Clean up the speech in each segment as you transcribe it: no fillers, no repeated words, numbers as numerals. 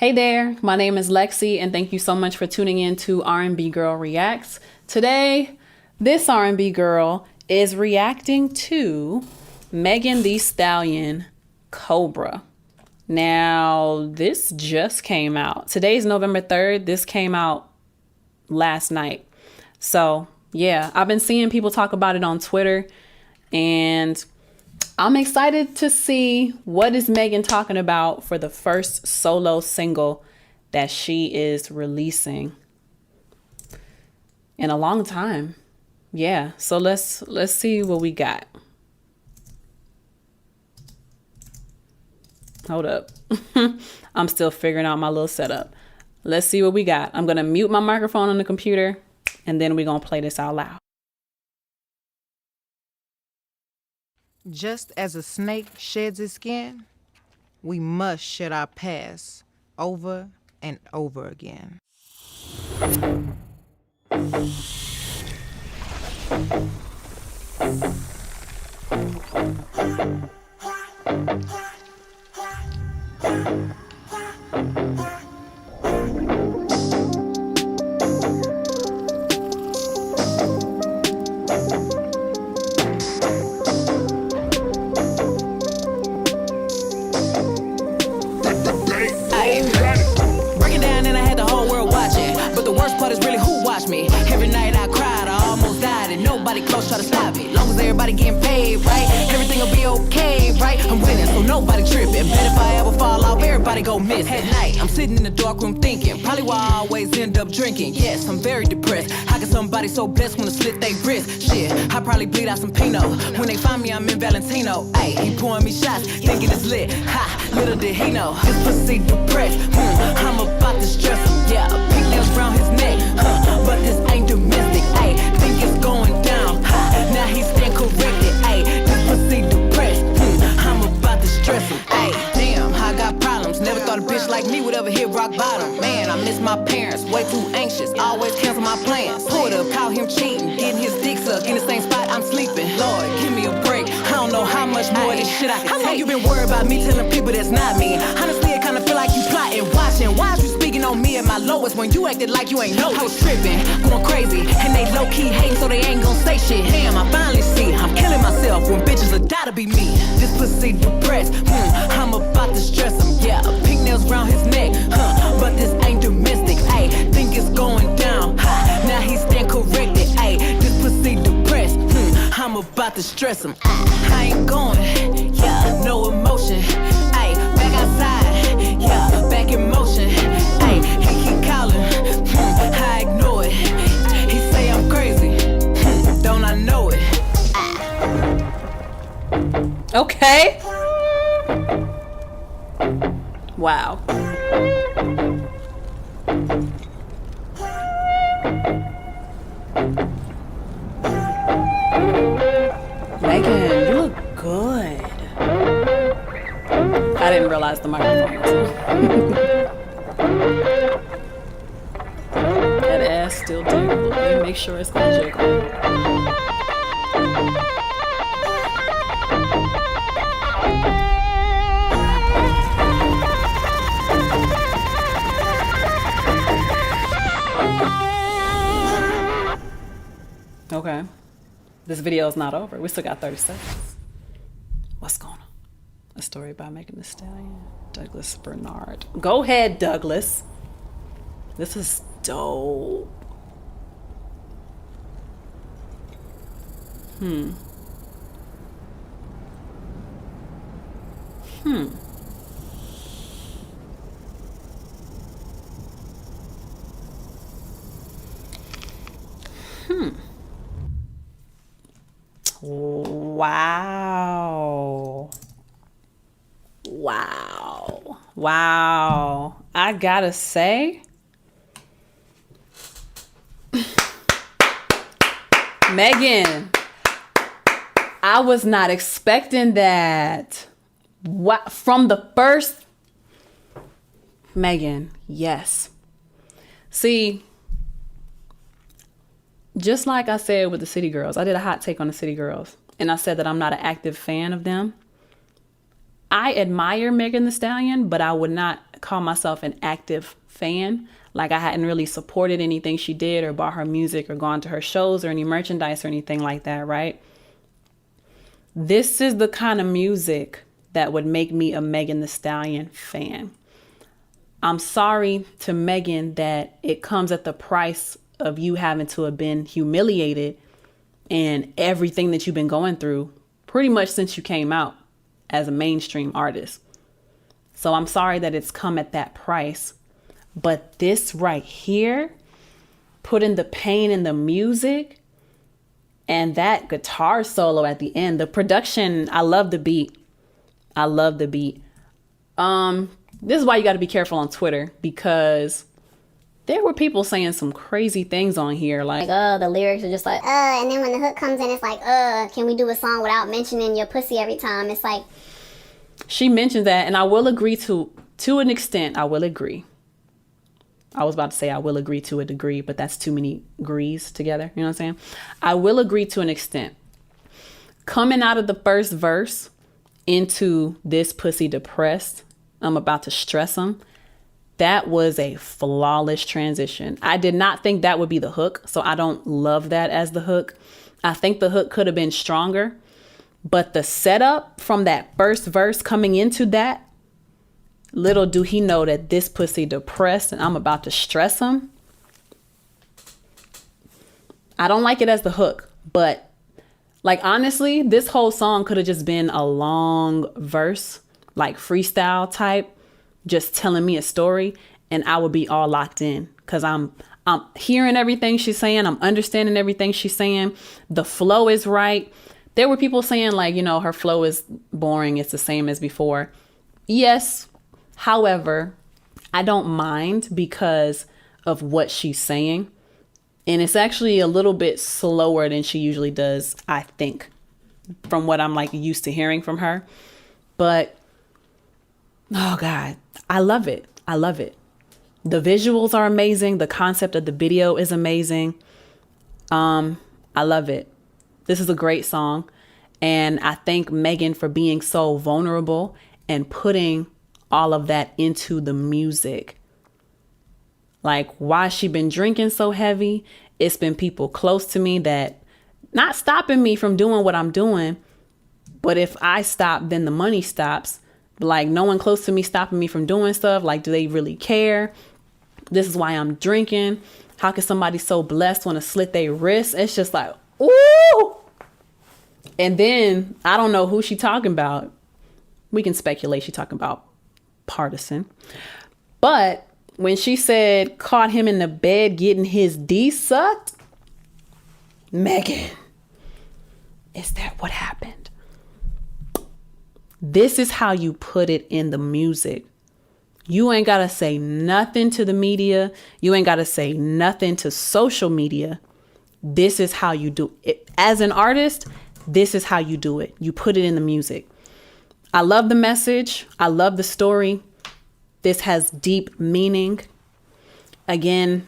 Hey there, my name is LexC and thank you so much for tuning in to R&B Girl Reacts. Today, this R&B girl is reacting to Megan Thee Stallion, Cobra. Now, this just came out. Today's November 3rd. This came out last night. So, yeah, I've been seeing people talk about it on Twitter and I'm excited to see what is Megan talking about for the first solo single that she is releasing in a long time. Yeah, so let's see what we got. Hold up. I'm still figuring out my little setup. Let's see what we got. I'm going to mute my microphone on the computer and then we're going to play this out loud. Just as a snake sheds its skin, we must shed our past over and over again. Every night I cried, I almost died, and nobody close try to stop it. Long as everybody getting paid, right? Everything will be okay, right? I'm winning, so nobody tripping. Bet if I ever fall off, everybody go miss. At night, I'm sitting in the dark room thinking, probably why I always end up drinking. Yes, I'm very depressed. How can somebody so blessed wanna slit they wrist? Shit, I probably bleed out some Pinot. When they find me, I'm in Valentino. Ayy, he pouring me shots, thinking it's lit. Ha, little did he know, this pussy depressed. I'm about to stress him, yeah. Pigtails round his neck, but this ain't domestic, ayy. Think it's going down, now he stand corrected, ayy. This pussy depressed, I'm about to stress him, ayy. Damn, I got problems, never thought a bitch like me would ever hit rock bottom. Man, I miss my parents, way too anxious, always cancel my plans. Pulled up, caught him cheating, getting his dick sucked in the same spot I'm sleeping. Lord, give me a break, I don't know how much more of this shit I can take. How long you been worried about me telling people that's not me? Honestly, I kinda feel like you plotting, watching. Why is you speaking on me at my lowest when you acted like you ain't know? I was tripping, going crazy, and they low-key hating so they ain't gon' say shit. Damn, I finally see, I'm killing myself when bitches will die to be me. This pussy depressed, I'm about to stress him, yeah. Pink nails round his neck, but this ain't domestic, ayy. Think it's going down, now he stand corrected, ayy. This pussy depressed, I'm about to stress him. I ain't going, yeah, no emotion, ayy. Back outside, yeah, back in motion, ayy. He keep calling, I ignore it. He say I'm crazy, don't I know it? Okay. Wow. Megan, you look good. I didn't realize the microphone was That ass still jiggle. Let me make sure it's gonna jiggle. Okay. This video is not over. We still got 30 seconds. What's going on? A story by Megan Thee Stallion, Douglas Bernard. Go ahead, Douglas. This is dope. Wow. Wow. Wow. I gotta say, Megan, I was not expecting that. What from the first Megan, yes. See, just like I said with the City Girls, I did a hot take on the City Girls, and I said that I'm not an active fan of them. I admire Megan Thee Stallion, but I would not call myself an active fan. Like I hadn't really supported anything she did or bought her music or gone to her shows or any merchandise or anything like that, right? This is the kind of music that would make me a Megan Thee Stallion fan. I'm sorry to Megan that it comes at the price of you having to have been humiliated and everything that you've been going through pretty much since you came out as a mainstream artist. So I'm sorry that it's come at that price. But this right here, putting the pain in the music and that guitar solo at the end, the production, I love the beat. I love the beat. This is why you got to be careful on Twitter, because there were people saying some crazy things on here. Like, the lyrics are just like, and then when the hook comes in, it's like, can we do a song without mentioning your pussy every time? It's like, she mentioned that, and I will agree to an extent. I will agree. I was about to say I will agree to a degree, but that's too many agrees together. You know what I'm saying? I will agree to an extent. Coming out of the first verse into this pussy depressed, I'm about to stress him. That was a flawless transition. I did not think that would be the hook, so I don't love that as the hook. I think the hook could have been stronger, but the setup from that first verse coming into that, little do he know that this pussy depressed and I'm about to stress him. I don't like it as the hook, but like honestly, this whole song could have just been a long verse, like freestyle type, just telling me a story, and I would be all locked in because I'm hearing everything she's saying. I'm understanding everything she's saying. The flow is right. There were people saying like, you know, her flow is boring. It's the same as before. Yes. However, I don't mind because of what she's saying. And it's actually a little bit slower than she usually does, I think, from what I'm like used to hearing from her. But, oh God, I love it. I love it. The visuals are amazing. The concept of the video is amazing. I love it. This is a great song. And I thank Megan for being so vulnerable and putting all of that into the music. Like, why she been drinking so heavy? It's been people close to me that not stopping me from doing what I'm doing. But if I stop, then the money stops. Like, no one close to me stopping me from doing stuff. Like, do they really care? This is why I'm drinking. How can somebody so blessed want to slit their wrists? It's just like, ooh. And then I don't know who she talking about. We can speculate she talking about Partisan. But when she said caught him in the bed getting his D sucked, Megan, is that what happened? This is how you put it in the music. You ain't got to say nothing to the media. You ain't got to say nothing to social media. This is how you do it. As an artist, this is how you do it. You put it in the music. I love the message. I love the story. This has deep meaning. Again,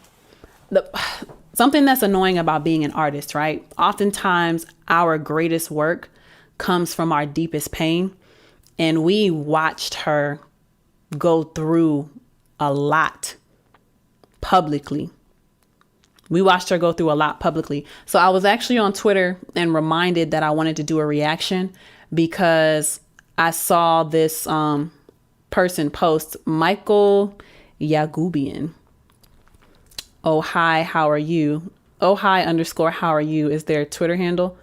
something that's annoying about being an artist, right? Oftentimes our greatest work comes from our deepest pain. And we watched her go through a lot publicly. We watched her go through a lot publicly. So I was actually on Twitter and reminded that I wanted to do a reaction because I saw this person post, Michael Yagubian. Oh, hi, how are you? Oh, hi, _ how are you is their Twitter handle.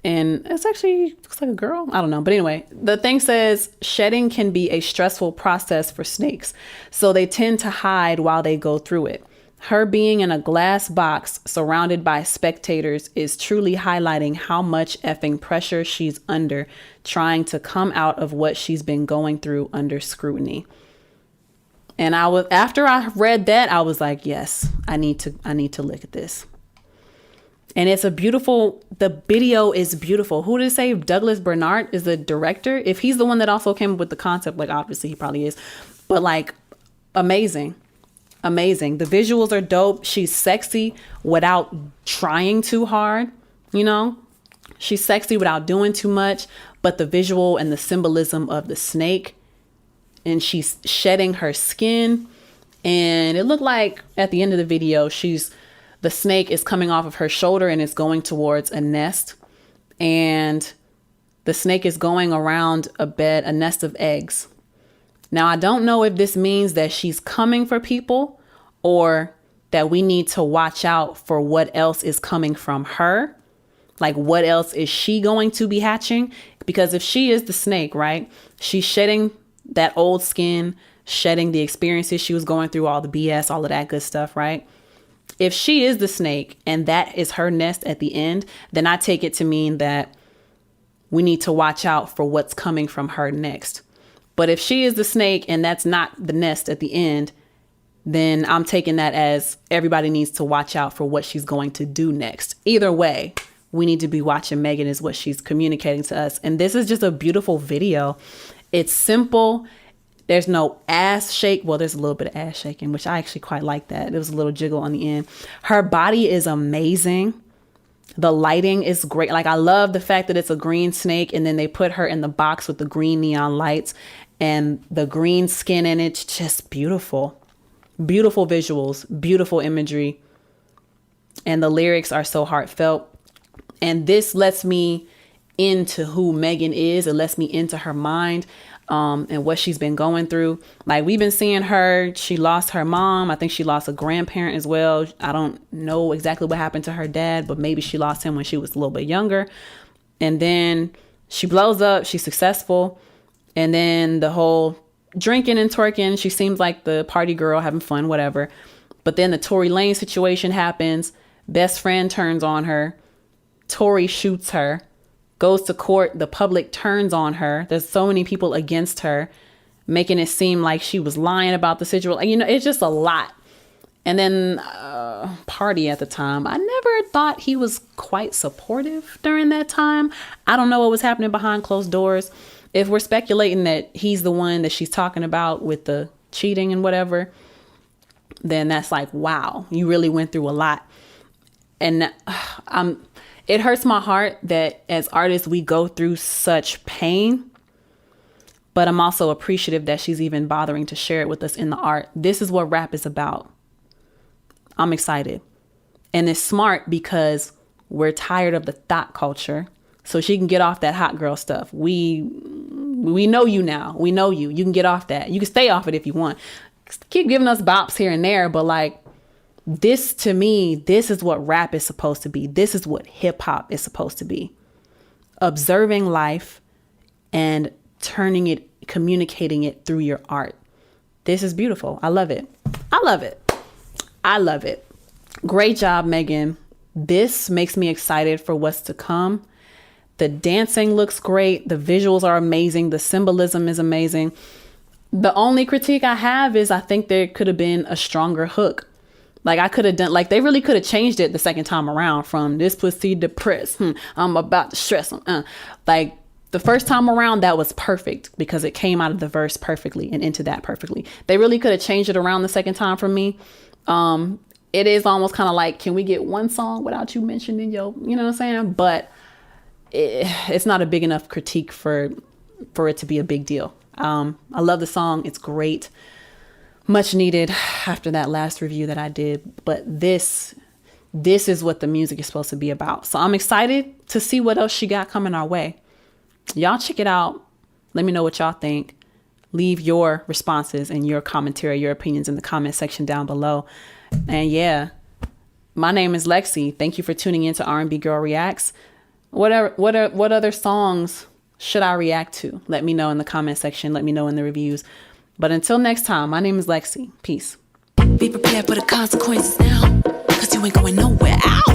And it's actually looks like a girl. I don't know. But anyway, the thing says shedding can be a stressful process for snakes. So they tend to hide while they go through it. Her being in a glass box surrounded by spectators is truly highlighting how much effing pressure she's under trying to come out of what she's been going through under scrutiny. And after I read that, I was like, yes, I need to look at this. And it's the video is beautiful. Who did it say? Douglas Bernard is the director. If he's the one that also came up with the concept, like obviously he probably is, but like amazing. The visuals are dope. She's sexy without trying too hard. You know, she's sexy without doing too much, but the visual and the symbolism of the snake and she's shedding her skin. And it looked like at the end of the video, the snake is coming off of her shoulder and is going towards a nest. And the snake is going around a nest of eggs. Now, I don't know if this means that she's coming for people or that we need to watch out for what else is coming from her. Like, what else is she going to be hatching? Because if she is the snake, right, she's shedding that old skin, shedding the experiences she was going through, all the BS, all of that good stuff, right? If she is the snake and that is her nest at the end, then I take it to mean that we need to watch out for what's coming from her next. But if she is the snake and that's not the nest at the end, then I'm taking that as everybody needs to watch out for what she's going to do next. Either way, we need to be watching Megan is what she's communicating to us. And this is just a beautiful video. It's simple. There's no ass shake. Well, there's a little bit of ass shaking, which I actually quite like that. There was a little jiggle on the end. Her body is amazing. The lighting is great. Like, I love the fact that it's a green snake and then they put her in the box with the green neon lights and the green skin in it. It's just beautiful. Beautiful visuals, beautiful imagery. And the lyrics are so heartfelt. And this lets me into who Megan is. It lets me into her mind. And what she's been going through. Like, we've been seeing her. She lost her mom. I think she lost a grandparent as well. I don't know exactly what happened to her dad, but maybe she lost him when she was a little bit younger. And then she blows up. She's successful. And then the whole drinking and twerking. She seems like the party girl, having fun, whatever. But then the Tory Lane situation happens. Best friend turns on her. Tory shoots her. Goes to court. The public turns on her. There's so many people against her, making it seem like she was lying about the situation. You know, it's just a lot. And then Party at the time, I never thought he was quite supportive during that time. I don't know what was happening behind closed doors. If we're speculating that he's the one that she's talking about with the cheating and whatever, then that's like, wow, you really went through a lot. And it hurts my heart that as artists, we go through such pain, but I'm also appreciative that she's even bothering to share it with us in the art. This is what rap is about. I'm excited. And it's smart because we're tired of the thought culture. So she can get off that hot girl stuff. We know you now. We know you. You can get off that. You can stay off it if you want. Keep giving us bops here and there, but like, this, to me, this is what rap is supposed to be. This is what hip hop is supposed to be. Observing life and turning it, communicating it through your art. This is beautiful. I love it. I love it. I love it. Great job, Megan. This makes me excited for what's to come. The dancing looks great. The visuals are amazing. The symbolism is amazing. The only critique I have is I think there could have been a stronger hook. Like, I could have done, like, they really could have changed it the second time around from this pussy depressed. I'm about to stress him. Like, the first time around, that was perfect because it came out of the verse perfectly and into that perfectly. They really could have changed it around the second time for me. It is almost kind of like, can we get one song without you mentioning you know what I'm saying? But it's not a big enough critique for it to be a big deal. I love the song. It's great. Much needed after that last review that I did. But this is what the music is supposed to be about. So I'm excited to see what else she got coming our way. Y'all check it out. Let me know what y'all think. Leave your responses and your commentary, your opinions in the comment section down below. And yeah, my name is LexC. Thank you for tuning in to R&B Girl Reacts. What other songs should I react to? Let me know in the comment section. Let me know in the reviews. But until next time, my name is LexC. Peace. Be prepared for the consequences now, 'cause you ain't going nowhere. Ow!